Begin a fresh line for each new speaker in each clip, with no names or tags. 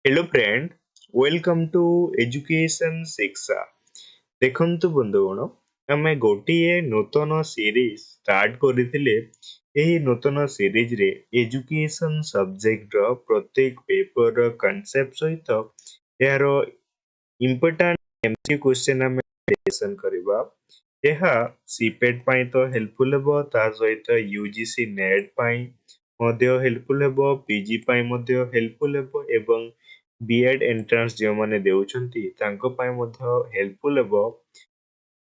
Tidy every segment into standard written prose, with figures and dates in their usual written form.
Hello friend, welcome to education Shiksha. देखंतु बंधुगण, आमे गोटिए नूतन सीरीज स्टार्ट करथिले। एही नूतन सीरीज रे एजुकेशन सब्जेक्ट रो प्रत्येक पेपर रो कांसेप्ट सहित यार इंपोर्टेंट एमसी क्वेश्चन आमे डिस्कशन करबा। ଏହା सीपेट ପାଇଁ ତ ହେଲ୍ପଫୁଲ୍ ହେବ, ତା ସହିତ यूजीसी नेट ପାଇଁ ମଧ୍ୟ ହେଲ୍ପଫୁଲ୍ ହେବ, ପିଜି ପାଇଁ ମଧ୍ୟ ହେଲ୍ପଫୁଲ୍ ହେବ ଏବଂ ବିଏଡ୍ ଏଣ୍ଟ୍ରାନ୍ସ ଯେଉଁମାନେ ଦେଉଛନ୍ତି ତାଙ୍କ ପାଇଁ ମଧ୍ୟ ହେଲ୍ପଫୁଲ୍ ହେବ।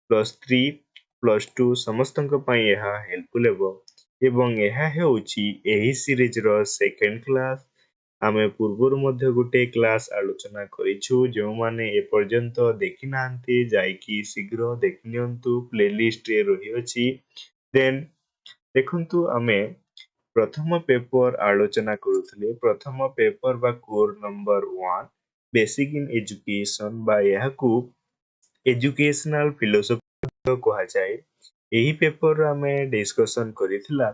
+3 +2 ସମସ୍ତଙ୍କ ପାଇଁ ଏହା ହେଲ୍ପଫୁଲ୍ ହେବ ଏବଂ ଏହା ହେଉଛି ଏହି ସିରିଜର ସେକେଣ୍ଡ କ୍ଲାସ୍। ଆମେ ପୂର୍ବରୁ ମଧ୍ୟ ଗୋଟେ କ୍ଲାସ୍ ଆଲୋଚନା କରିଛୁ। ଯେଉଁମାନେ ଏପର୍ଯ୍ୟନ୍ତ ଦେଖିନାହାନ୍ତି ଯାଇକି ଶୀଘ୍ର ଦେଖିନିଅନ୍ତୁ, ପ୍ଲେଲିଷ୍ଟରେ ରହିଅଛି। ଦେନ୍ ଦେଖନ୍ତୁ, ଆମେ ପ୍ରଥମ ପେପର ଆଲୋଚନା କରୁଥିଲେ। ପ୍ରଥମ ପେପର ବା core number 1 basic in education ବା ଏହାକୁ ଏଜୁକେସନାଲ ଫିଲୋସଫି କୁହାଯାଏ। ଏହି ପେପର ଆମେ ଡିସ୍କସନ୍ କରିଥିଲା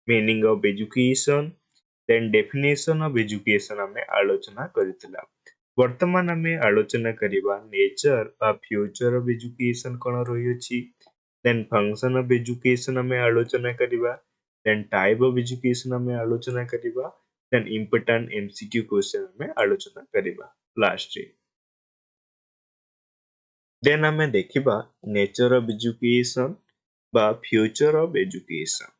meaning of education, then definition of education ଆମେ ଆଲୋଚନା କରିଥିଲା। ବର୍ତ୍ତମାନ ଆମେ ଆଲୋଚନା କରିବା ନେଚର ବା ଫ୍ୟୁଚର ଅଫ୍ ଏଜୁକେସନ୍ କ'ଣ ରହିଅଛି। ଦେନ୍ ଫଙ୍କସନ୍ ଅଫ୍ ଏଜୁକେସନ୍ ଆମେ ଆଲୋଚନା କରିବା। ଦେନ୍ ଟାଇପ୍ ଅଫ୍ ଏଜୁକେସନ୍ ଆମେ ଆଲୋଚନା କରିବା। ଦେନ୍ ଇମ୍ପୋର୍ଟାଣ୍ଟ ଏମସିକ୍ୟୁ କ୍ୱେଶ୍ଚନ୍ ଆମେ ଆଲୋଚନା କରିବା ଲାଷ୍ଟରେ। ଦେନ୍ ଆମେ ଦେଖିବା ନେଚର ଅଫ୍ ଏଜୁକେସନ୍ ବା ଫ୍ୟୁଚର ଅଫ୍ ଏଜୁକେସନ୍।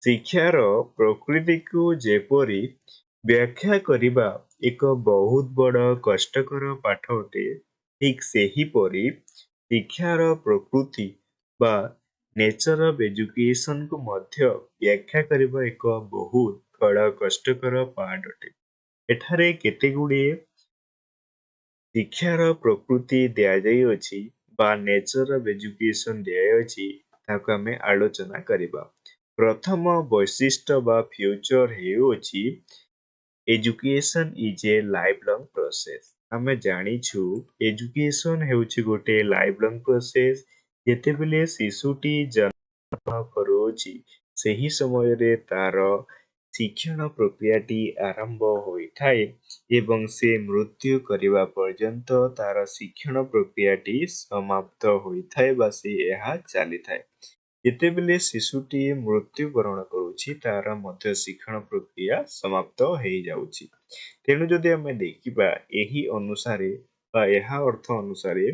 ଶିକ୍ଷାର ପ୍ରକୃତିକୁ ଯେପରି ବ୍ୟାଖ୍ୟା କରିବା ଏକ ବହୁତ ବଡ଼ କଷ୍ଟକର ପାଠ ଅଟେ, ଠିକ୍ ସେହିପରି ଶିକ୍ଷାର ପ୍ରକୃତି ବା ନେଚର ଅଫ୍ ଏଜୁକେସନ୍କୁ ମଧ୍ୟ ବ୍ୟାଖ୍ୟା କରିବା ଏକ ବହୁତ ବଡ଼ କଷ୍ଟକର ପାଠ ଅଟେ। ଏଠାରେ କେତେଗୁଡ଼ିଏ ଶିକ୍ଷାର ପ୍ରକୃତି ଦିଆଯାଇଅଛି ବା ନେଚର ଅଫ୍ ଏଜୁକେସନ୍ ଦିଆଯାଇଛି, ତାକୁ ଆମେ ଆଲୋଚନା କରିବା। ପ୍ରଥମ ବୈଶିଷ୍ଟ୍ୟ ବା ଫ୍ୟୁଚର ହେଉଅଛି education is A life long process. ଆମେ ଜାଣିଛୁ ଏଜୁକେସନ୍ ହେଉଛି ଗୋଟେ ଲାଇଫ୍ ଲଙ୍ଗ୍ ପ୍ରୋସେସ୍। ଯେତେବେଳେ ଶିଶୁଟି ଜନ୍ମ କରୁଅଛି ସେହି ସମୟରେ ତାର ଶିକ୍ଷଣ ପ୍ରକ୍ରିୟାଟି ଆରମ୍ଭ ହୋଇଥାଏ ଏବଂ ସେ ମୃତ୍ୟୁ କରିବା ପର୍ଯ୍ୟନ୍ତ ତାର ଶିକ୍ଷଣ ପ୍ରକ୍ରିୟାଟି ସମାପ୍ତ ହୋଇଥାଏ ବା ସେ ଏହା ଚାଲିଥାଏ। ଯେତେବେଳେ ଶିଶୁଟି ମୃତ୍ୟୁବରଣ କରୁଛି ତାର ମଧ୍ୟ ଶିକ୍ଷଣ ପ୍ରକ୍ରିୟା ସମାପ୍ତ ହେଇଯାଉଛି। ତେଣୁ ଯଦି ଆମେ ଦେଖିବା ଏହି ଅନୁସାରେ ବା ଏହା ଅର୍ଥ ଅନୁସାରେ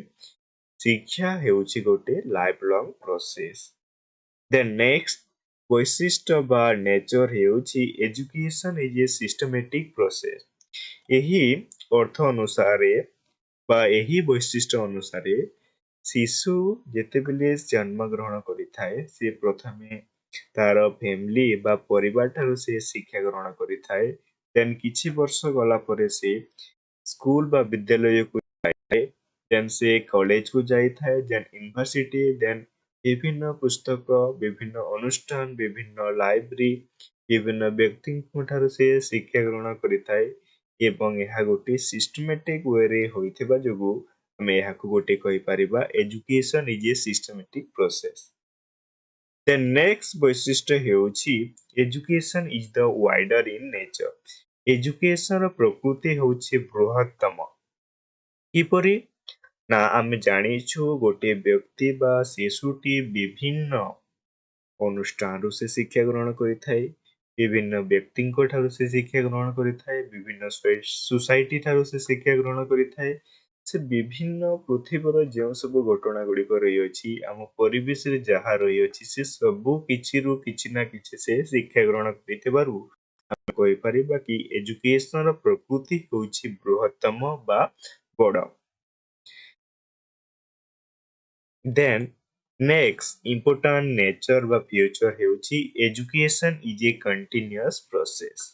ଶିକ୍ଷା ହେଉଛି ଗୋଟେ life long process. Then next ବୈଶିଷ୍ଟ୍ୟ ବା ନେଚର ହେଉଛି education is a systematic process. ଏହି ଅର୍ଥ ଅନୁସାରେ ବା ଏହି ବୈଶିଷ୍ଟ୍ୟ ଅନୁସାରେ ଶିଶୁ ଯେତେବେଳେ ଜନ୍ମ ଗ୍ରହଣ କରିଥାଏ ସେ ପ୍ରଥମେ ତାର ଫ୍ୟାମିଲି ବା ପରିବାର ଠାରୁ ସେ ଶିକ୍ଷା ଗ୍ରହଣ କରିଥାଏ। ଦେନ୍ କିଛି ବର୍ଷ ଗଲା ପରେ ସେ ସ୍କୁଲ ବା ବିଦ୍ୟାଳୟକୁ ଯାଇଥାଏ। ଦେନ୍ ସେ କଲେଜକୁ ଯାଇଥାଏ, ଦେନ୍ ୟୁନିଭର୍ସିଟି, ଦେନ୍ ବିଭିନ୍ନ ପୁସ୍ତକ, ବିଭିନ୍ନ ଅନୁଷ୍ଠାନ, ବିଭିନ୍ନ ଲାଇବ୍ରେରୀ, ବିଭିନ୍ନ ବ୍ୟକ୍ତିଙ୍କ ଠାରୁ ସେ ଶିକ୍ଷା ଗ୍ରହଣ କରିଥାଏ ଏବଂ ଏହା ଗୋଟେ ସିଷ୍ଟମେଟିକ୍ ୱେରେ ହୋଇଥିବା ଯୋଗୁଁ ଆମେ ଏହାକୁ ଗୋଟେ କହିପାରିବା education is a systematic process. Then next ବୈଶିଷ୍ଟ୍ୟ ହେଉଛି education is the wider in nature. ଏଜୁକେସନର ପ୍ରକୃତି ହେଉଛି ବୃହତ୍ତମ। କିପରି ନା ଆମେ ଜାଣିଛୁ ଗୋଟେ ବ୍ୟକ୍ତି ବା ଶିଶୁଟି ବିଭିନ୍ନ ଅନୁଷ୍ଠାନରୁ ସେ ଶିକ୍ଷା ଗ୍ରହଣ କରିଥାଏ, ବିଭିନ୍ନ ବ୍ୟକ୍ତିଙ୍କ ଠାରୁ ସେ ଶିକ୍ଷା ଗ୍ରହଣ କରିଥାଏ, ବିଭିନ୍ନ ସୋସାଇଟି ଠାରୁ ସେ ଶିକ୍ଷା ଗ୍ରହଣ କରିଥାଏ। ସେ ବିଭିନ୍ନ ପୃଥିବୀର ଯେଉଁ ସବୁ ଘଟଣା ଗୁଡ଼ିକ ରହିଅଛି, ଆମ ପରିବେଶରେ ଯାହା ରହିଅଛି, ସେ ସବୁ କିଛିରୁ କିଛି ନା କିଛି ସେ ଶିକ୍ଷା ଗ୍ରହଣ କରିଥିବାରୁ ଆମେ କହିପାରିବା କି ଏଜୁକେସନର ପ୍ରକୃତି ହେଉଛି ବୃହତ୍ତମ ବା ବଡ଼। ଦେନ୍ ନେକ୍ସଟ ଇମ୍ପୋର୍ଟାଣ୍ଟ ନେଚର ବା ଫ୍ୟୁଚର ହେଉଛି education is a continuous process.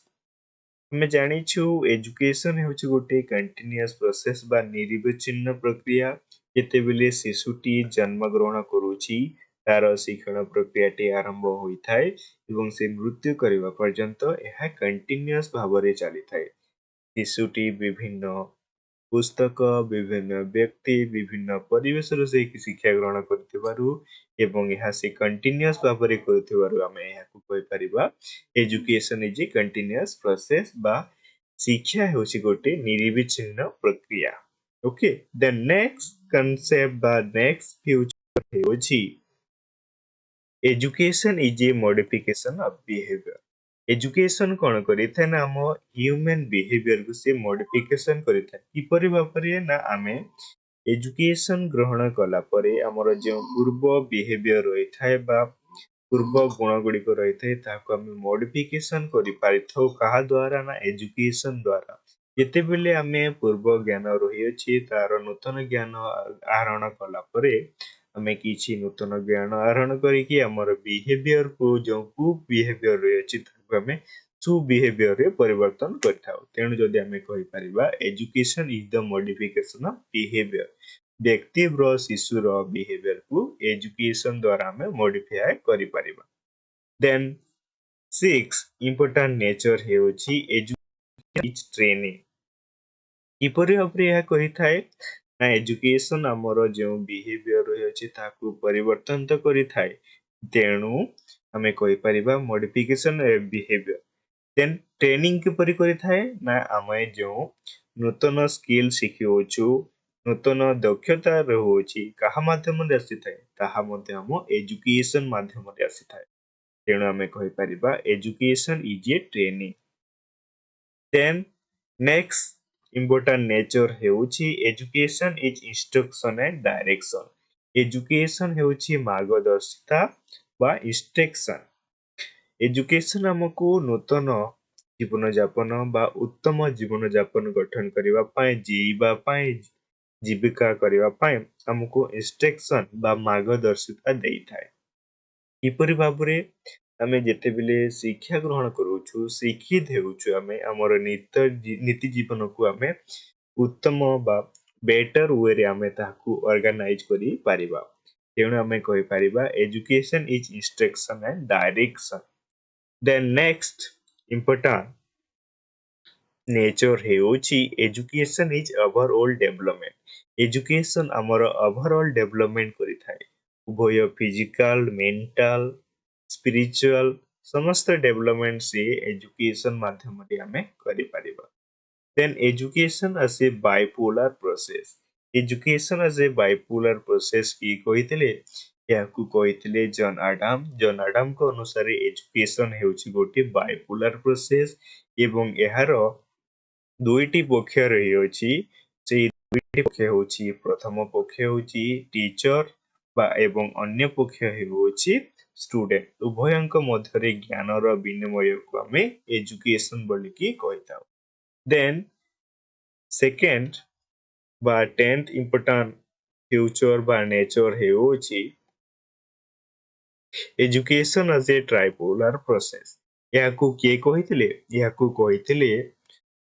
ଆମେ ଜାଣିଛୁ ଏଜୁକେସନ୍ ହେଉଛି ଗୋଟେ କଣ୍ଟିନ୍ୟୁଅସ୍ ପ୍ରୋସେସ୍ ବା ନିରବଚ୍ଛିନ୍ନ ପ୍ରକ୍ରିୟା। ଯେତେବେଳେ ଶିଶୁଟି ଜନ୍ମ ଗ୍ରହଣ କରୁଛି ତାର ଶିକ୍ଷଣ ପ୍ରକ୍ରିୟାଟି ଆରମ୍ଭ ହୋଇଥାଏ ଏବଂ ସେ ମୃତ୍ୟୁ କରିବା ପର୍ଯ୍ୟନ୍ତ ଏହା କଣ୍ଟିନ୍ୟୁଅସ୍ ଭାବରେ ଚାଲିଥାଏ। ଶିଶୁଟି ବିଭିନ୍ନ ପୁସ୍ତକ, ବିଭିନ୍ନ ବ୍ୟକ୍ତି, ବିଭିନ୍ନ ପରିବେଶରୁ ସେ ଶିକ୍ଷା ଗ୍ରହଣ କରିଥିବାରୁ ଏବଂ ଏହା ସେ କଣ୍ଟିନ୍ୟୁଅସ୍ ଭାବରେ କରୁଥିବାରୁ ଆମେ ଏହାକୁ କହିପାରିବା education is a continuous process ବା ଶିକ୍ଷା ହେଉଛି ଗୋଟେ ନିରବିଚ୍ଛିନ୍ନ ପ୍ରକ୍ରିୟା। ଓକେ, ଦ ନେକ୍ସଟ କନସେପ୍ଟ ବା ନେକ୍ସଟ ଫ୍ୟୁଚର ହେଉଛି education is a modification of behaviour. Education କଣ କରିଥାଏ ନା ଆମ ହ୍ୟୁମାନ ବିହେଭିୟରକୁ ସେ ମଡିଫିକେସନ କରିଥାଏ। କିପରି ଭାବରେ ନା ଆମେ ଏଜୁକେସନ ଗ୍ରହଣ କଲା ପରେ ଆମର ଯେଉଁ ପୂର୍ବ ବିହେଭିୟର ରହିଥାଏ ବା ପୂର୍ବ ଗୁଣ ଗୁଡ଼ିକ ରହିଥାଏ ତାହାକୁ ଆମେ ମଡିଫିକେସନ କରିପାରିଥାଉ। କାହା ଦ୍ୱାରା ନା ଏଜୁକେସନ ଦ୍ୱାରା। ଯେତେବେଳେ ଆମେ ପୂର୍ବ ଜ୍ଞାନ ରହିଅଛି ତାର ନୂତନ ଜ୍ଞାନ ଆହରଣ କଲା ପରେ ଆମେ କିଛି ନୂତନ ଜ୍ଞାନ ଆହରଣ କରିକି ଆମର ବିହେଭିୟରକୁ ଯେଉଁ କୁ ବିହେଭିୟର ରହିଅଛି ତାକୁ ଆମେ ସୁବିହେଭିୟରରେ ପରିବର୍ତ୍ତନ କରିଥାଉ। ତେଣୁ ଯଦି ଆମେ କହିପାରିବା education is the modification of behaviour. ବ୍ୟକ୍ତି ବା ଶିଶୁର ବିହେଭିୟରକୁ ଏଜୁକେସନ ଦ୍ୱାରା ଆମେ ମଡିଫାଏ କରିପାରିବା। ଦେନ୍ 6 ଇମ୍ପୋର୍ଟାଣ୍ଟ ନେଚର ହେଉଛି ଏଜୁକେସନ ଇଜ ଟ୍ରେନିଂ। କିପରି ଭାବରେ ଏହା କହିଥାଏ ନା ଏଜୁକେସନ ଆମର ଯେଉଁ ବିହେଭିୟର ରହିଅଛି ତାହାକୁ ପରିବର୍ତ୍ତନ ତ କରିଥାଏ। ତେଣୁ ଆମେ କହିପାରିବା ମଡିଫିକେସନ ବିହେଭିୟର। ଦେନ୍ ଟ୍ରେନିଂ କିପରି କରିଥାଏ ନା ଆମେ ଯେଉଁ ନୂତନ ସ୍କିଲ୍ ଶିଖୁଅଛୁ, ନୂତନ ଦକ୍ଷତା ରହୁଅଛି କାହା ମାଧ୍ୟମରେ ଆସିଥାଏ ତାହା ମଧ୍ୟ ଆମ ଏଜୁକେସନ ମାଧ୍ୟମରେ ଆସିଥାଏ। ତେଣୁ ଆମେ କହିପାରିବା education is a training. Then next important nature ହେଉଛି education is instruction and direction. Education ହେଉଛି ମାର୍ଗଦର୍ଶିତା ବା ଇନଷ୍ଟ୍ରକ୍ସନ। ଏଜୁକେସନ ଆମକୁ ନୂତନ ଜୀବନଯାପନ ବା ଉତ୍ତମ ଜୀବନଯାପନ ଗଠନ କରିବା ପାଇଁ ଜୀଇବା ପାଇଁ ଜୀବିକା କରିବା ପାଇଁ ଆମକୁ ଇନଷ୍ଟ୍ରକ୍ସନ ବା ମାର୍ଗଦର୍ଶିତା ଦେଇଥାଏ। କିପରି ଭାବରେ ଆମେ ଯେତେବେଳେ ଶିକ୍ଷା ଗ୍ରହଣ କରୁଛୁ ଶିକ୍ଷିତ ହେଉଛୁ ଆମେ ଆମର ନୀତି ଜୀବନକୁ ଆମେ ଉତ୍ତମ ବା ବେଟର ୱେରେ ଆମେ ତାହାକୁ ଅର୍ଗାନାଇଜ କରିପାରିବା। ତେଣୁ ଆମେ କହିପାରିବା education is instruction and direction. Then next important nature ହେଉଛି education is overall development. Education ଆମର ଓଭରଅଲ୍ ଡେଭଲପମେଣ୍ଟ କରିଥାଏ। ଉଭୟ ଫିଜିକାଲ, ମେଣ୍ଟାଲ, ସ୍ପିରିଚୁଆଲ ସମସ୍ତ ଡେଭଲପମେଣ୍ଟ ସେ ଏଜୁକେସନ ମାଧ୍ୟମରେ ଆମେ କରିପାରିବା। ଦେନ୍ ଏଜୁକେସନ ଆସ୍ ଏ ବାଇପୋଲାର ପ୍ରୋସେସ। ଏଜୁକେସନ ଆସ୍ ଏ ବାଇପୋଲାର ପ୍ରୋସେସ କିଏ କହିଥିଲେ? ଏହାକୁ କହିଥିଲେ ଜନ୍ ଆଡାମ। ଜନ୍ ଆଡାମଙ୍କ ଅନୁସାରେ ଏଜୁକେସନ ହେଉଛି ଗୋଟିଏ ବାଇପୋଲାର ପ୍ରୋସେସ ଏବଂ ଏହାର ଦୁଇଟି ପକ୍ଷ ରହିଅଛି। ସେଇ ଦୁଇଟି ପକ୍ଷ ହେଉଛି ପ୍ରଥମ ପକ୍ଷ ହେଉଛି ଟିଚର ବା ଏବଂ ଅନ୍ୟ ପକ୍ଷ ହେଉଛି ଷ୍ଟୁଡେଣ୍ଟ। ଉଭୟଙ୍କ ମଧ୍ୟରେ ଜ୍ଞାନର ବିନିମୟକୁ ଆମେ ଏଜୁକେସନ ବୋଲିକି କହିଥାଉ। ଦେନ୍ ସେକେଣ୍ଡ ବା 10th ଇମ୍ପୋର୍ଟାଣ୍ଟ ଫ୍ୟୁଚର ବା ନେଚର ହେଉଛି ଏଜୁକେସନ ଆସ୍ ଏ ଟ୍ରାଇପୋଲାର ପ୍ରୋସେସ। ଏହାକୁ କିଏ କହିଥିଲେ? ଏହାକୁ କହିଥିଲେ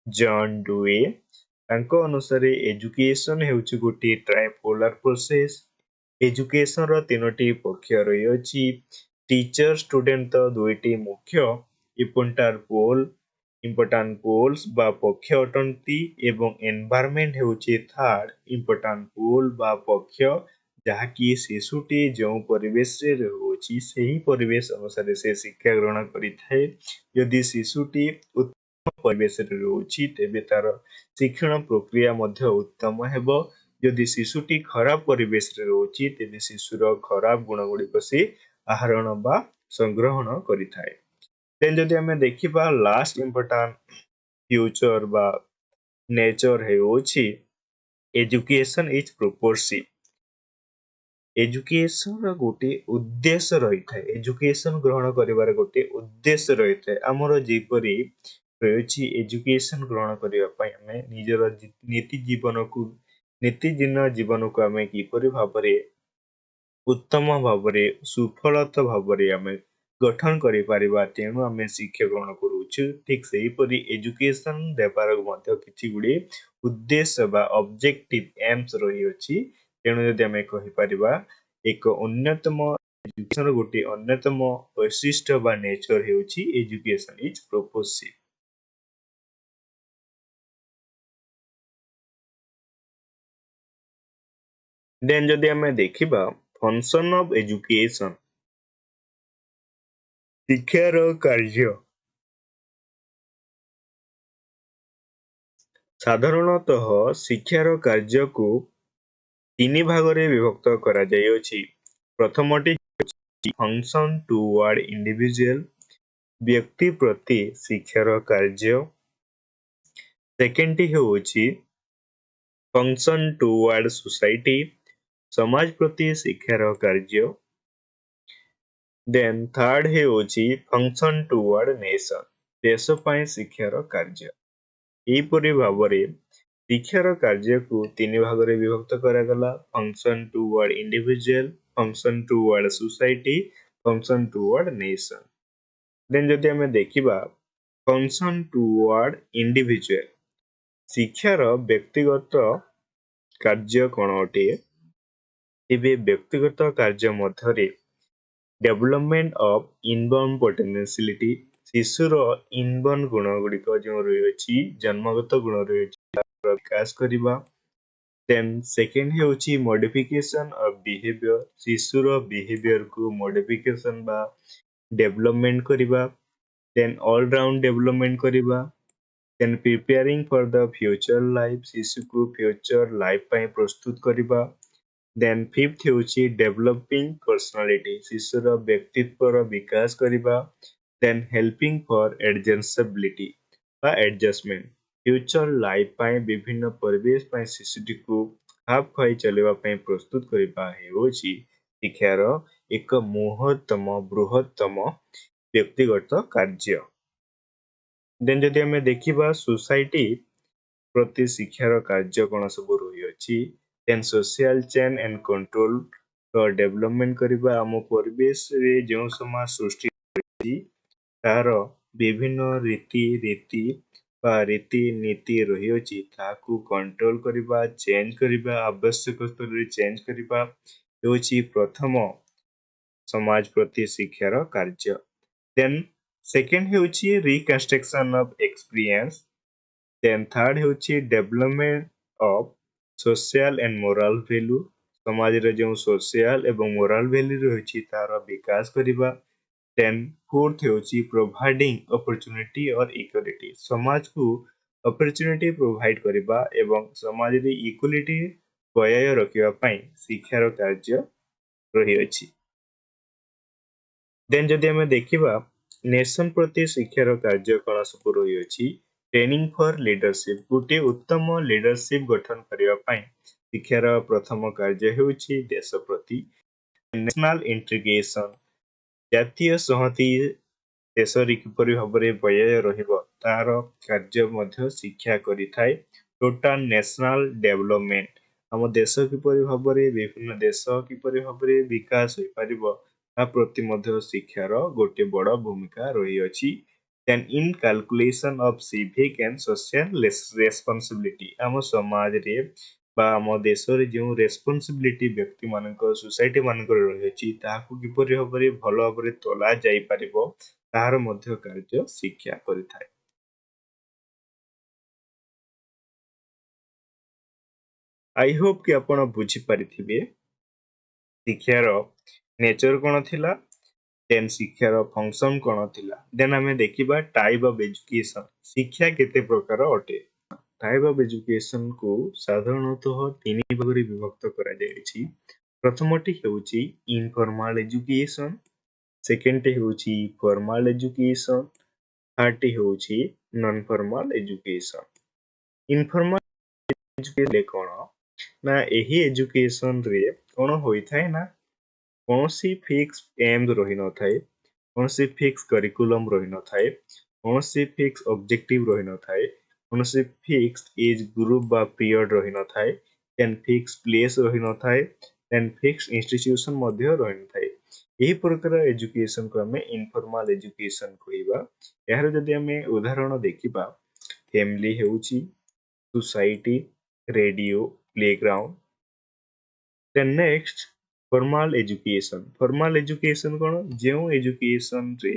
ଜନ୍ ଡୁଏ। ତାଙ୍କ ଅନୁସାରେ ଏଜୁକେସନ ହେଉଛି ଗୋଟିଏ ଟ୍ରାଇପୋଲାର ପ୍ରୋସେସ। ଏଜୁକେସନର ତିନୋଟି ପକ୍ଷ ରହିଅଛି। ଟିଚର ଷ୍ଟୁଡେଣ୍ଟ ତ ଦୁଇଟି ମୁଖ୍ୟ ଇମ୍ପୋର୍ଟାଣ୍ଟ ପୋଲ୍ସ ବା ପକ୍ଷ ଅଟନ୍ତି ଏବଂ ଏନଭାରମେଣ୍ଟ ହେଉଛି ଥାର୍ଡ ଇମ୍ପୋର୍ଟାଣ୍ଟ ପୋଲ୍ ବା ପକ୍ଷ, ଯାହାକି ଶିଶୁଟି ଯେଉଁ ପରିବେଶରେ ରହୁଅଛି ସେହି ପରିବେଶ ଅନୁସାରେ ସେ ଶିକ୍ଷା ଗ୍ରହଣ କରିଥାଏ। ଯଦି ଶିଶୁଟି ଉତ୍ତମ ପରିବେଶରେ ରହୁଛି ତେବେ ତାର ଶିକ୍ଷଣ ପ୍ରକ୍ରିୟା ମଧ୍ୟ ଉତ୍ତମ ହେବ। ଯଦି ଶିଶୁଟି ଖରାପ ପରିବେଶରେ ରହୁଛି ତେବେ ଶିଶୁର ଖରାପ ଗୁଣ ଗୁଡ଼ିକ ସେ ଆହରଣ ବା ସଂଗ୍ରହଣ କରିଥାଏ। ଦେନ୍ ଯଦି ଆମେ ଦେଖିବା ଲାଷ୍ଟ ଇମ୍ପୋର୍ଟାଣ୍ଟ ଫ୍ୟୁଚର ବା ନେଚର ହେଉଛି ଏଜୁକେସନ ଇଜ ପ୍ରୋପୋର୍ସିଭ। ଏଜୁକେସନର ଗୋଟେ ଉଦ୍ଦେଶ୍ୟ ରହିଥାଏ। ଏଜୁକେସନ ଗ୍ରହଣ କରିବାର ଗୋଟେ ଉଦ୍ଦେଶ୍ୟ ରହିଥାଏ। ଆମର ଯେପରି ରହିଛି ଏଜୁକେସନ ଗ୍ରହଣ କରିବା ପାଇଁ ଆମେ ନିଜର ନୀତିଦିନ ଜୀବନକୁ ଆମେ କିପରି ଭାବରେ ଉତ୍ତମ ଭାବରେ ସୁଫଳତ ଭାବରେ ଆମେ ଗଠନ କରିପାରିବା, ତେଣୁ ଆମେ ଶିକ୍ଷା ଗ୍ରହଣ କରୁଛୁ। ଠିକ ସେହିପରି ଏଜୁକେସନ ଦେବାର ମଧ୍ୟ କିଛି ଗୁଡ଼ିଏ ଉଦ୍ଦେଶ୍ୟ ବା ଅବଜେକ୍ଟିଭ ଏମ୍ସ ରହିଅଛି। ତେଣୁ ଯଦି ଆମେ କହିପାରିବା ଏକ ଅନ୍ୟତମ ଏଜୁକେସନର ଗୋଟିଏ ଅନ୍ୟତମ ବୈଶିଷ୍ଟ୍ୟ ବା ନେଚର ହେଉଛି ଏଜୁକେସନ ଇଜ ପ୍ରୋପୋର୍ସିଭ। ଦେନ୍ ଯଦି ଆମେ ଦେଖିବା ଫଙ୍କସନ ଅଫ ଏଜୁକେସନ, ଶିକ୍ଷାର କାର୍ଯ୍ୟ ସାଧାରଣତଃ ଶିକ୍ଷାର କାର୍ଯ୍ୟକୁ ତିନି ଭାଗରେ ବିଭକ୍ତ କରାଯାଇଅଛି। ପ୍ରଥମଟି ଫଙ୍କସନ୍ ଟୁୱାର୍ଡ ଇଣ୍ଡିଭିଜୁଆଲ, ବ୍ୟକ୍ତି ପ୍ରତି ଶିକ୍ଷାର କାର୍ଯ୍ୟ। ସେକେଣ୍ଡଟି ହେଉଛି ଫଙ୍କସନ୍ ଟୁୱାର୍ଡ ସୋସାଇଟି, ସମାଜ ପ୍ରତି ଶିକ୍ଷାର କାର୍ଯ୍ୟ। ଦେନ୍ ଥାର୍ଡ ହେଉଛି ଫଙ୍କସନ୍ ଟୁୱାର୍ଡ ନେସନ୍, ଦେଶ ପାଇଁ ଶିକ୍ଷାର କାର୍ଯ୍ୟ। ଏହିପରି ଭାବରେ ଶିକ୍ଷାର କାର୍ଯ୍ୟକୁ ତିନି ଭାଗରେ ବିଭକ୍ତ କରାଗଲା: function toward individual, function toward society, function toward nation. Then ଯଦି ଆମେ ଦେଖିବା ଫଙ୍କସନ୍ ଟୁୱାର୍ଡ ଇଣ୍ଡିଭିଜୁଆଲ, ଶିକ୍ଷାର ବ୍ୟକ୍ତିଗତ କାର୍ଯ୍ୟ କ'ଣ ଅଟେ? ତେବେ ବ୍ୟକ୍ତିଗତ କାର୍ଯ୍ୟ ମଧ୍ୟରେ ଡେଭଲପମେଣ୍ଟ ଅଫ୍ ଇନବର୍ନ ପୋଟେନ୍ସିଆଲିଟି, ଶିଶୁର ଇନବର୍ନ ଗୁଣ ଗୁଡ଼ିକ ଯେଉଁ ରହିଅଛି, ଜନ୍ମଗତ ଗୁଣ ରହିଅଛି, ତାର ବିକାଶ କରିବା। ଦେନ୍ ସେକେଣ୍ଡ ହେଉଛି ମଡିଫିକେସନ୍ ଅଫ୍ ବିହେଭିୟର, ଶିଶୁର ବିହେଭିୟରକୁ ମଡିଫିକେସନ୍ ବା ଡେଭଲପମେଣ୍ଟ କରିବା। ଦେନ୍ ଅଲରାଉଣ୍ଡ ଡେଭଲପମେଣ୍ଟ କରିବା। ଦେନ୍ ପ୍ରିପେୟାରିଂ ଫର ଦ ଫ୍ୟୁଚର ଲାଇଫ୍, ଶିଶୁକୁ ଫ୍ୟୁଚର ଲାଇଫ୍ ପାଇଁ ପ୍ରସ୍ତୁତ କରିବା। ଦେନ୍ ଫିଫ୍ଥ ହେଉଛି ଡେଭଲପିଂ ପର୍ସନାଲିଟି, ଶିଶୁର ବ୍ୟକ୍ତିତ୍ୱର ବିକାଶ କରିବା। ଦେନ୍ ହେଲ୍ପିଂ ଫର ଏଡଜଷ୍ଟେବିଲିଟି ବା ଆଡଜଷ୍ଟମେଣ୍ଟ, ଫ୍ୟୁଚର ଲାଇଫ୍ ପାଇଁ ବିଭିନ୍ନ ପରିବେଶ ପାଇଁ ଶିଶୁଟିକୁ ଖାପ ଖୁଆଇ ଚଳିବା ପାଇଁ ପ୍ରସ୍ତୁତ କରିବା ହେଉଛି ଶିକ୍ଷାର ଏକ ବୃହତ୍ତମ ବ୍ୟକ୍ତିଗତ କାର୍ଯ୍ୟ। ଦେନ୍ ଯଦି ଆମେ ଦେଖିବା ସୋସାଇଟି ପ୍ରତି ଶିକ୍ଷାର କାର୍ଯ୍ୟ କ'ଣ ସବୁ ରହିଅଛି, ଦେନ୍ ସୋସିଆଲ ଚେନ୍ ଆଣ୍ଡ କଣ୍ଟ୍ରୋଲର ଡେଭଲପମେଣ୍ଟ କରିବା। ଆମ ପରିବେଶରେ ଯେଉଁ ସମାଜ ସୃଷ୍ଟି ହୋଇଛି ତାହାର ବିଭିନ୍ନ ରୀତିନୀତି ରହିଅଛି, ତାହାକୁ କଣ୍ଟ୍ରୋଲ କରିବା, ଚେଞ୍ଜ କରିବା, ଆବଶ୍ୟକ ସ୍ତରରେ ଚେଞ୍ଜ କରିବା ହେଉଛି ପ୍ରଥମ ସମାଜ ପ୍ରତି ଶିକ୍ଷାର କାର୍ଯ୍ୟ। ଦେନ୍ ସେକେଣ୍ଡ ହେଉଛି reconstruction of experience. Then third ହେଉଛି development of social and moral value, ସମାଜରେ ଯେଉଁ ସୋସିଆଲ ଏବଂ ମୋରାଲ ଭ୍ୟାଲୁ ରହିଛି ତାହାର ବିକାଶ କରିବା। ଦେନ୍ ଫୋର୍ଥ ହେଉଛି ପ୍ରୋଭାଇଡିଂ ଅପରଚ୍ୟୁନିଟି ଅର୍ ଇକ୍ୱାଲିଟି, ସମାଜକୁ ଅପରଚ୍ୟୁନିଟି ପ୍ରୋଭାଇଡ କରିବା ଏବଂ ସମାଜରେ ଇକ୍ୱାଲିଟି ବଜାୟ ରଖିବା ପାଇଁ ଶିକ୍ଷାର କାର୍ଯ୍ୟ ରହିଅଛି। ଦେନ୍ ଯଦି ଆମେ ଦେଖିବା ନେସନ୍ ପ୍ରତି ଶିକ୍ଷାର କାର୍ଯ୍ୟ କ'ଣ ସବୁ ରହିଅଛି, ଟ୍ରେନିଂ ଫର ଲିଡରସିପ୍, ଗୋଟିଏ ଉତ୍ତମ ଲିଡରସିପ୍ ଗଠନ କରିବା ପାଇଁ ଶିକ୍ଷାର ପ୍ରଥମ କାର୍ଯ୍ୟ ହେଉଛି ଦେଶ ପ୍ରତି। ନ୍ୟାସନାଲ ଇଣ୍ଟିଗ୍ରେସନ୍, ଜାତୀୟ ସଂହତି ଦେଶରେ କିପରି ଭାବରେ ବଜାୟ ରହିବ ତାହାର କାର୍ଯ୍ୟ ମଧ୍ୟ ଶିକ୍ଷା କରିଥାଏ। ଟୋଟାଲ ନ୍ୟାସନାଲ ଡେଭଲପମେଣ୍ଟ, ଆମ ଦେଶ କିପରି ଭାବରେ ବିଭିନ୍ନ ଦେଶ କିପରି ଭାବରେ ବିକାଶ ହୋଇପାରିବ ତା ପ୍ରତି ମଧ୍ୟ ଶିକ୍ଷାର ଗୋଟିଏ ବଡ଼ ଭୂମିକା ରହିଅଛି। Then inculcation of civic and social responsibility, ଆମ ସମାଜରେ ବା ଆମ ଦେଶରେ ଯେଉଁ ରେସ୍ପନ୍ସିବିଲିଟି ବ୍ୟକ୍ତିମାନଙ୍କ ସୋସାଇଟି ମାନଙ୍କର ରହିଅଛି ତାହାକୁ କିପରି ଭାବରେ ଭଲ ଭାବରେ ତୋଲା ଯାଇପାରିବ ତାହାର ମଧ୍ୟ କାର୍ଯ୍ୟ ଶିକ୍ଷା କରିଥାଏ। ଆଇ ହୋପ୍ କି ଆପଣ ବୁଝିପାରିଥିବେ ଶିକ୍ଷାର ନେଚର କ'ଣ ଥିଲା, ଦେନ୍ ଶିକ୍ଷାର ଫଙ୍କସନ୍ କ'ଣ ଥିଲା। ଦେନ୍ ଆମେ ଦେଖିବା ଟାଇପ୍ ଅଫ୍ ଏଜୁକେସନ୍, ଶିକ୍ଷା କେତେ ପ୍ରକାର ଅଟେ। ଟାଇପ୍ ଅଫ୍ ଏଜୁକେସନକୁ ସାଧାରଣତଃ ତିନି ଭାଗରେ ବିଭକ୍ତ କରାଯାଇଛି। ପ୍ରଥମଟି ହେଉଛି ଇନଫର୍ମାଲ ଏଜୁକେସନ୍, ସେକେଣ୍ଡଟି ହେଉଛି ଫର୍ମାଲ ଏଜୁକେସନ୍, ଥାର୍ଡଟି ହେଉଛି non formal education. Informal education କ'ଣ ନା ଏହି ଏଜୁକେସନରେ କ'ଣ ହୋଇଥାଏ ନା କୌଣସି ଫିକ୍ସ ଏମ୍ ରହିନଥାଏ, କୌଣସି ଫିକ୍ସ କରିକୁଲମ୍ ରହିନଥାଏ, କୌଣସି ଫିକ୍ସ ଅବଜେକ୍ଟିଭ ରହିନଥାଏ, କୌଣସି ଫିକ୍ସ ଏଜ୍ ଗ୍ରୁପ୍ ବା ପିରିୟଡ଼ ରହିନଥାଏ, ଦେନ୍ ଫିକ୍ସ ପ୍ଲେସ୍ ରହିନଥାଏ, ଦେନ୍ ଫିକ୍ସ ଇନଷ୍ଟିଟ୍ୟୁସନ୍ ମଧ୍ୟ ରହିନଥାଏ। ଏହି ପ୍ରକାର ଏଜୁକେସନକୁ ଆମେ ଇନଫର୍ମାଲ ଏଜୁକେସନ୍ କହିବା। ଏହାର ଯଦି ଆମେ ଉଦାହରଣ ଦେଖିବା, ଫ୍ୟାମିଲି ହେଉଛି society, radio, playground. Then next formal education, formal education କ'ଣ, ଯେଉଁ ଏଜୁକେସନରେ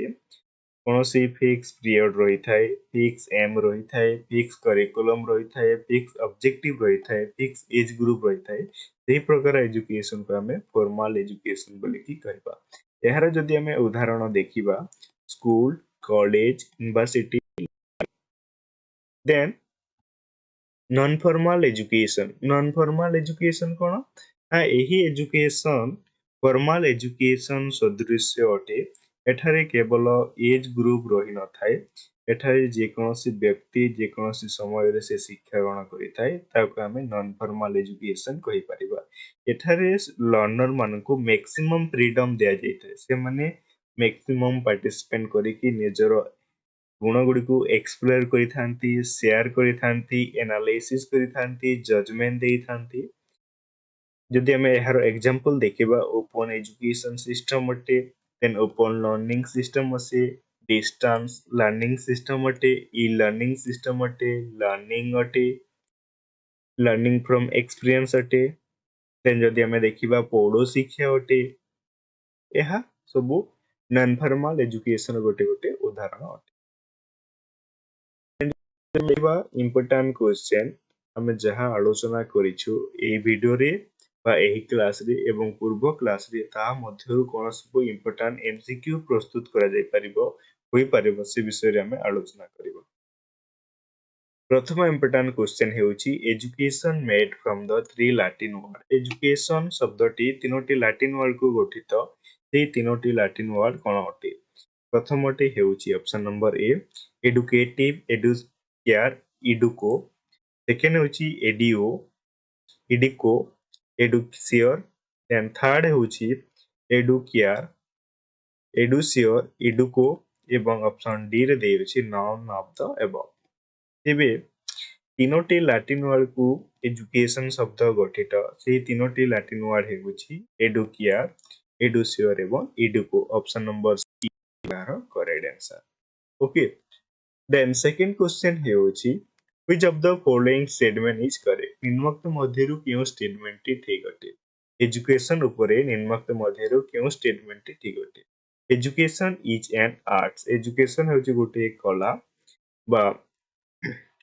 କୌଣସି ଫିକ୍ସ ପିରିୟଡ଼ ରହିଥାଏ, ଫିକ୍ସ ଏମ୍ ରହିଥାଏ, ଫିକ୍ସ କରିକୁଲମ୍ ରହିଥାଏ, ଫିକ୍ସ ଅବଜେକ୍ଟିଭ ରହିଥାଏ, ଫିକ୍ସ ଏଜ୍ ଗ୍ରୁପ୍ ରହିଥାଏ, ସେହି ପ୍ରକାର ଏଜୁକେସନକୁ ଆମେ ଫର୍ମାଲ ଏଜୁକେସନ୍ ବୋଲିକି କହିବା। ଏହାର ଯଦି ଆମେ ଉଦାହରଣ ଦେଖିବା, ସ୍କୁଲ, କଲେଜ, ୟୁନିଭର୍ସିଟି। ଦେନ୍ नॉन फॉर्मल एजुकेशन कौन ना यही एजुकेशन फॉर्मल एजुकेशन सदृश्य अटे एठारे केवल एज ग्रुप रही न थाए एठारे जेकोसी व्यक्ति जेकोसी समय रे से शिक्षा ग्रहण करिथाए ताको आमे नॉन फॉर्मल एजुकेशन कहि परिबा एठारे लर्नर मानको मैक्सिमम फ्रीडम दिया जाइथाए से माने मैक्सिमम पार्टिसिपेट करिकि निजर गुण गुड़ी को एक्सप्लोर करिथांती शेयर करिथांती एनालिसिस करिथांती जजमेंट देइथांती जदि आमे एहार एग्जांपल देखिबा ओपन एजुकेशन सिस्टम अटे देन ओपन लर्निंग सिस्टम असे डिस्टेंस लर्निंग सिस्टम अटे ई लर्निंग सिस्टम अटे लर्निंग फ्रॉम एक्सपीरियंस अटे देन जदि आमे देखिबा पौड़ो शिक्षा अटे एहा सबु नॉन फॉर्मल एजुकेशन गोटे गोटे उदाहरण अटे देखिबा इंपोर्टेंट क्वेश्चन आमे जहा आलोचना करिछु ए वीडियो रे बा एही क्लास रे एवं पूर्व क्लास रे ता मध्यरु कोन सब इंपोर्टेंट एमसीक्यू प्रस्तुत करा जाय परिबो होई परिबो से विषय रे आमे आलोचना करिबो प्रथम इंपोर्टेंट क्वेश्चन हेउची education made from the three Latin word education शब्दटी तीनोटी लैटिन वर्ड को गठित सेही तीनोटी लैटिन वर्ड कोन अटे प्रथमटी हेउची option number A educative educare educo second होची एडिओ इडिको एडुसियर देन थर्ड होची एडुकेयर एडुसियर इडुको एवं ऑप्शन डी रे देउची नॉन ऑफ द एबव तेबे तीनोटी लैटिन वर्ड को एजुकेशन शब्द गठित से तीनोटी लैटिन वर्ड हेउची एडुकेयर एडुसियर एवं इडुको ऑप्शन नंबर सी बार correct answer okay then second question हेउची which of the following statement is correct निम्नोक्त मध्यरु केउ स्टेटमेंट टी ठीक अटे एजुकेशन उपरे निम्नोक्त मध्यरु केउ स्टेटमेंट टी ठीक अटे education is an arts education हेउची गोटे कला बा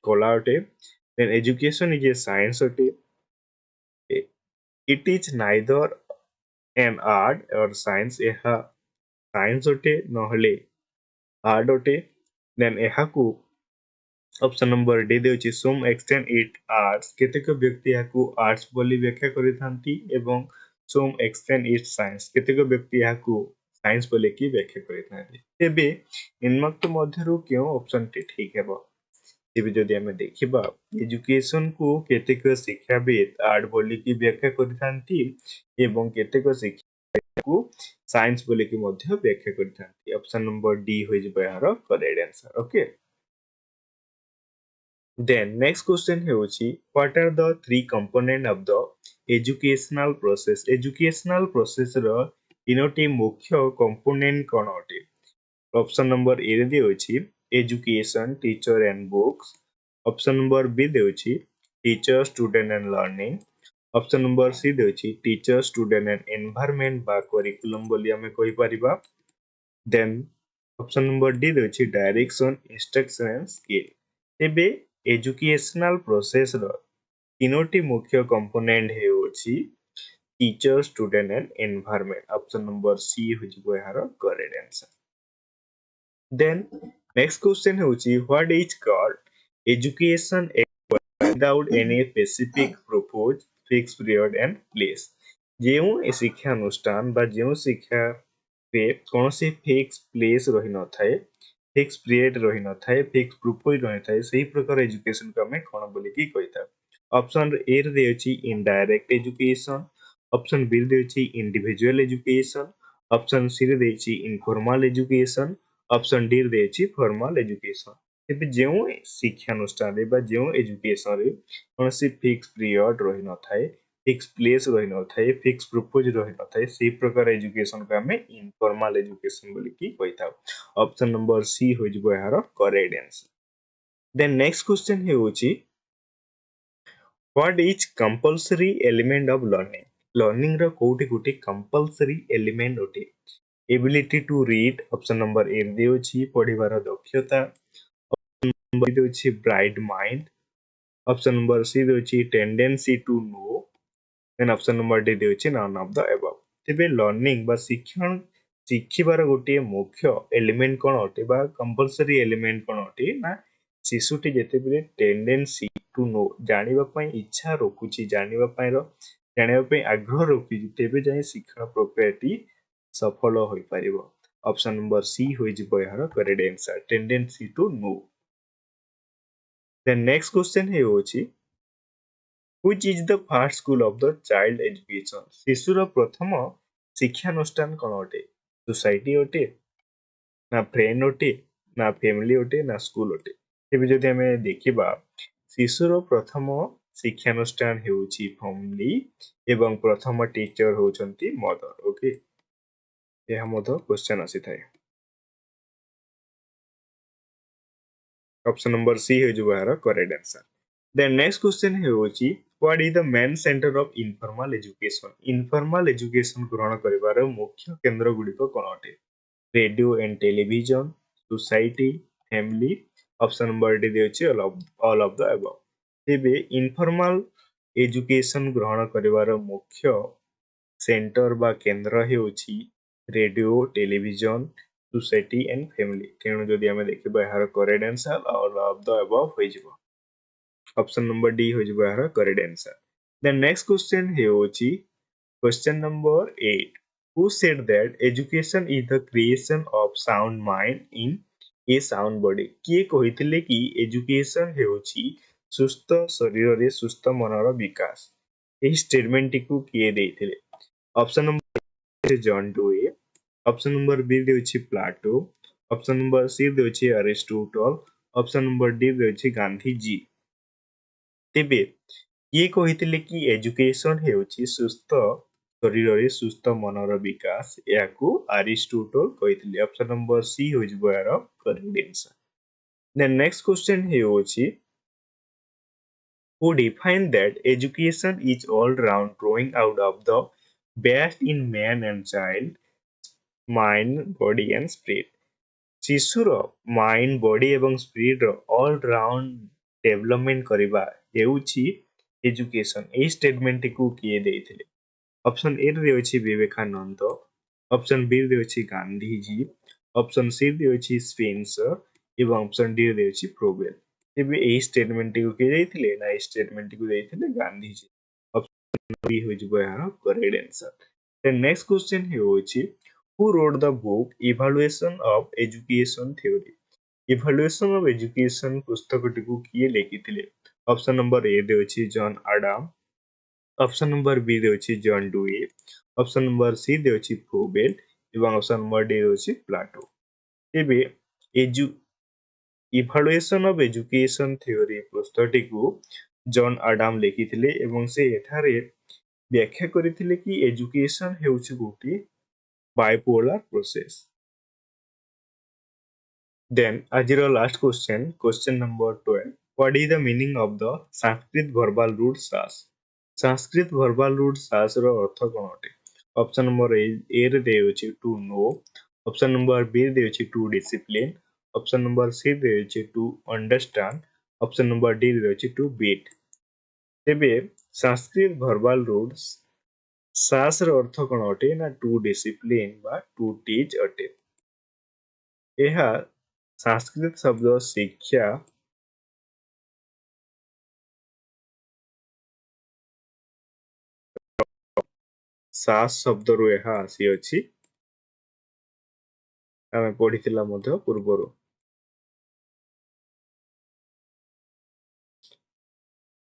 कला अटे then education is a science अटे it is neither an art और साइंस एहा साइंस अटे नहले आर्ट अटे देन एहा को ऑप्शन नंबर डी देउची सम एक्सटेंड इट आर्ट्स केतेक व्यक्ति याकू आर्ट्स बोली व्याख्या करिथांती एवं सम एक्सटेंड इट साइंस केतेक व्यक्ति याकू साइंस बोली की व्याख्या करिथांती तेबे निम्नोक्त मध्यरु केउ ऑप्शन टी ठीक हेबो तेबे जदि आमे देखिबा एजुकेशन को केतेक शिक्षाविद आर्ट बोली की व्याख्या करिथांती एवं केतेक शिक्षा को साइंस बोली की मध्य व्याख्या करिथांती ऑप्शन नंबर डी होई जबे यार correct answer okay then next question हेउची what are the three component of the educational process रो तीनोटी मुख्य कंपोनेंट कोन अटे ऑप्शन नंबर ए देउची education teacher and books option number B देउची teacher student and learning option number C देउची teacher student and environment बा curriculum बोली हमें कहि परिबा देन ऑप्शन नंबर डी देउची डायरेक्शन इंस्ट्रक्शन एंड स्किल तेबे एजुकेशनल प्रोसेस रो तीनोटी मुख्य कंपोनेंट हेउची teacher student and environment option number C हो जिवो यार correct answer then next question हेउची what is called education without any specific purpose fixed period and place जेउ शिक्षा अनुष्ठान बा जेउ शिक्षा रे कोनोसी फिक्स प्लेस रहि न थाए फिक्स पीरियड रहि न थाए फिक्स प्रोपोज रहि थाए सही प्रकार एजुकेशन को हमें कोन बोली की कहिता ऑप्शन ए रे देउची इनडायरेक्ट एजुकेशन ऑप्शन बी रे देउची इंडिविजुअल एजुकेशन ऑप्शन सी रे देउची इनफॉर्मल एजुकेशन ऑप्शन डी रे देउची फॉर्मल एजुकेशन तेबे जेउ शिक्षा अनुष्ठान रे बा जेउ एजुकेशन रे कोनोसी फिक्स पीरियड रहि न थाए फिक्स प्लेस रहि न थाए फिक्स प्रोपोज रहि न थाए सही प्रकार एजुकेशन को हमें इनफॉर्मल एजुकेशन बोली की कहिता ऑप्शन नंबर सी हो जिवो यार correct answer then next question हेउची what is compulsory element of learning learning रो कोठी कोठी कंपल्सरी एलिमेंट ओटे ability to read option number A देउची पढिबार दक्षता नंबर देउची bright mind option number C देउची tendency to know then option number D देउची नन ऑफ द अबव तेबे लर्निंग बा शिक्षण शिखिबार गोटे मुख्य एलिमेंट कोन अटे बा कंपल्सरी एलिमेंट कोन अटे ना ଶିଶୁଟି ଯେତେବେଳେ ଟେଣ୍ଡେନ୍ସି ଟୁ नो ଜାଣିବା ପାଇଁ ଇଚ୍ଛା ରଖୁଛି ଜାଣିବା ପାଇଁ ଆଗ୍ରହ ରଖୁଛି ତେବେ ଯାଇ ଶିକ୍ଷଣ ପ୍ରକ୍ରିୟାଟି ସଫଳ ହୋଇପାରିବ। ଅପସନ ନମ୍ବର ସି ହୋଇଯିବ ଏହାର correct answer tendency to know. Then next question ହେଉଛି which is the first school of the child education? ଶିଶୁର ପ୍ରଥମ ଶିକ୍ଷାନୁଷ୍ଠାନ କ'ଣ ଅଟେ? सोसाइटी ଅଟେ ନା ଫ୍ରେଣ୍ଡ ଅଟେ ନା ଫ୍ୟାମିଲି ଅଟେ ନା ସ୍କୁଲ ଅଟେ? ଏବେ ଯଦି ଆମେ ଦେଖିବା ଶିଶୁର ପ୍ରଥମ ଶିକ୍ଷାନୁଷ୍ଠାନ ହେଉଛି ଫ୍ୟାମିଲି ଏବଂ ପ୍ରଥମ ଟିଚର ହେଉଛନ୍ତି ମଦର। ଓକେ, ଏହା ମଧ୍ୟ କ୍ୱେଶ୍ଚନ ଆସିଥାଏ। ଅପସନ ନମ୍ବର ସି ହୋଇଯିବ ଏହାର କରେକ୍ଟ ଆନ୍ସର। ଦେନ୍ ନେକ୍ସଟ କ୍ୱେଶ୍ଚନ ହେଉଛି what is the main center of informal education? informal education ଗ୍ରହଣ କରିବାର ମୁଖ୍ୟ କେନ୍ଦ୍ର ଗୁଡ଼ିକ କ'ଣ ଅଟେ? Radio and television, society, family. Option number D ହେଉଛି ଅଲ୍ ଅଫ୍ ଦ above। ତେବେ ଇନଫର୍ମାଲ ଏଜୁକେସନ ଗ୍ରହଣ କରିବାର ମୁଖ୍ୟ ସେଣ୍ଟର ବା କେନ୍ଦ୍ର ହେଉଛି radio, television, society and family. तेणु जदि आम देखा यार correct answer all of the above हो ऑप्शन नंबर डी हो यार correct answer. Then next question होची question number 8 who said that education is the creation of sound mind in A sound body? किए कहिथिले कि एजुकेशन हेउची सुस्थ शरीर रे सुस्थ मनर विकास? एही स्टेटमेंट टिकु किए देथिले? Option number John Dewey, option number B देउछि प्लाटो, ऑप्शन नंबर सी देउछि अरिस्टोटल, ऑप्शन नंबर डी देउछि गांधी जी। तेबे ये कहिथिले कि एजुकेशन हेउछि सुस्थ शरीर रे सुस्थ मनर विकास, याकू अरिस्टोटल कहिथिले। ऑप्शन नंबर सी हो जिवो यार correct answer. Then next question हेउछि who define that education is all round growing out of the best in man and child mind, body and spirit? ଶିଶୁର ମାଇଣ୍ଡ, ବଡି ଏବଂ ସ୍ପିରିଟର all round development କରିବା ହେଉଛି education. ଏହି ଷ୍ଟେଟମେଣ୍ଟଟିକୁ କିଏ ଦେଇଥିଲେ? Option ଏ ରେ ଅଛି ବିବେକାନନ୍ଦ, ଅପସନ ବି ରେ ଅଛି ଗାନ୍ଧୀଜୀ, ଅପସନ ସି ରେ ଅଛି ସ୍ପେନ୍ସର ଏବଂ ଅପସନ ଡି ରେ ଅଛି ପ୍ରୋବେଲ। ତେବେ ଏହି ଷ୍ଟେଟମେଣ୍ଟଟିକୁ କିଏ ଦେଇଥିଲେ? ନା ଏହି ଷ୍ଟେଟମେଣ୍ଟଟିକୁ ଦେଇଥିଲେ ଗାନ୍ଧୀଜୀ। ଅପସନ ବି ହୋଇଯିବ ଏହାର କରେକ୍ଟ ଆନ୍ସର। ଦେନ୍ ନେକ୍ସଟ କ୍ୱେଶ୍ଚନ ହେଉଛି who wrote the book Evaluation of Education Theory? Evaluation of Education पुस्तकटिକୁ କିଏ ଲେଖିଥିଲେ? ଅପସନ ନମ୍ବର ଏ ରେ ଅଛି ଜନ୍ ଆଡାମ, ଅପସନ ନମ୍ବର ବି ରେ ଅଛି ଜନ୍ ଡୁଏ, ଅପସନ ନମ୍ବର ସି ରେ ଅଛି ପ୍ରୋବେଲ ଏବଂ ଅପସନ ନମ୍ବର ଡି ରେ ଅଛି ପ୍ଲାଟୋ। ତେବେ ଇଭାଲୁଏସନ ଅଫ ଏଜୁକେସନ ଥିଓରି ପୁସ୍ତକଟିକୁ ଜନ୍ ଆଡାମ ଲେଖିଥିଲେ ଏବଂ ସେ ଏଠାରେ ବ୍ୟାଖ୍ୟା କରିଥିଲେ କି ଏଜୁକେସନ ହେଉଛି ଗୋଟିଏ bipolar process. Then ajiro last question number 12. What is the meaning of the Sanskrit verbal root sas? Sanskrit verbal root sas ର ଅର୍ଥ କ'ଣ ଅଟେ? ଅପସନ ନମ୍ବର ଏ ରେ ଦେଇଅଛି to know, option number B ରେ ଦେଇଅଛି to discipline, option number C ରେ ଦେଇଅଛି to understand, option number D ରେ ଦେଇଅଛି ଟୁ ବିଟ୍। ତେବେ ସଂସ୍କୃତ verbal roots सास ର ଅର୍ଥ କ'ଣ ଅଟେ? ନା ଟୁ ଡିସିପ୍ଲିନ ବା ଟୁ ଟିଚ୍ ଅଟେ। ଏହା ସଂସ୍କୃତ ଶବ୍ଦ ଶିକ୍ଷା ସାସ ଶବ୍ଦରୁ ଏହା ଆସିଅଛି, ଆମେ ପଢିଥିଲା ମଧ୍ୟ ପୂର୍ବରୁ।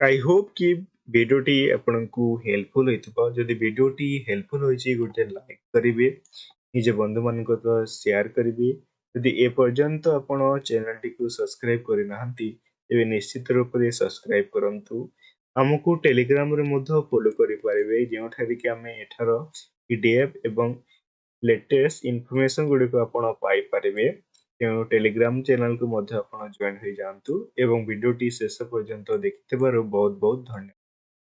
आई होप कि भिडियोटी आपको हेल्पफुल होइथिबो। जदि भिडियोटी हेल्पफुल होइछि गोटे लाइक करिवे, निज बंधु मानक सह शेयर करिवे। यदि ए पर्यंत आपण चैनल टी को सब्सक्राइब करि नाहंती एबे निश्चित रूप से सब्सक्राइब करंतु। हमकु टेलीग्राम रे ମଧ୍ୟ फॉलो करि पारिबे, जेउठारे कि हमें एठार पीडीएफ एवं लेटेस्ट इंफॉर्मेशन गुडी को आपण पाई पारिबे। तेणु टेलीग्राम चैनल को ମଧ୍ୟ ଆପଣ ଜଏନ୍ ହେଇଯାଆନ୍ତୁ ଏବଂ ଭିଡ଼ିଓଟି ଶେଷ ପର୍ଯ୍ୟନ୍ତ ଦେଖିଥିବାରୁ ବହୁତ ବହୁତ ଧନ୍ୟବାଦ।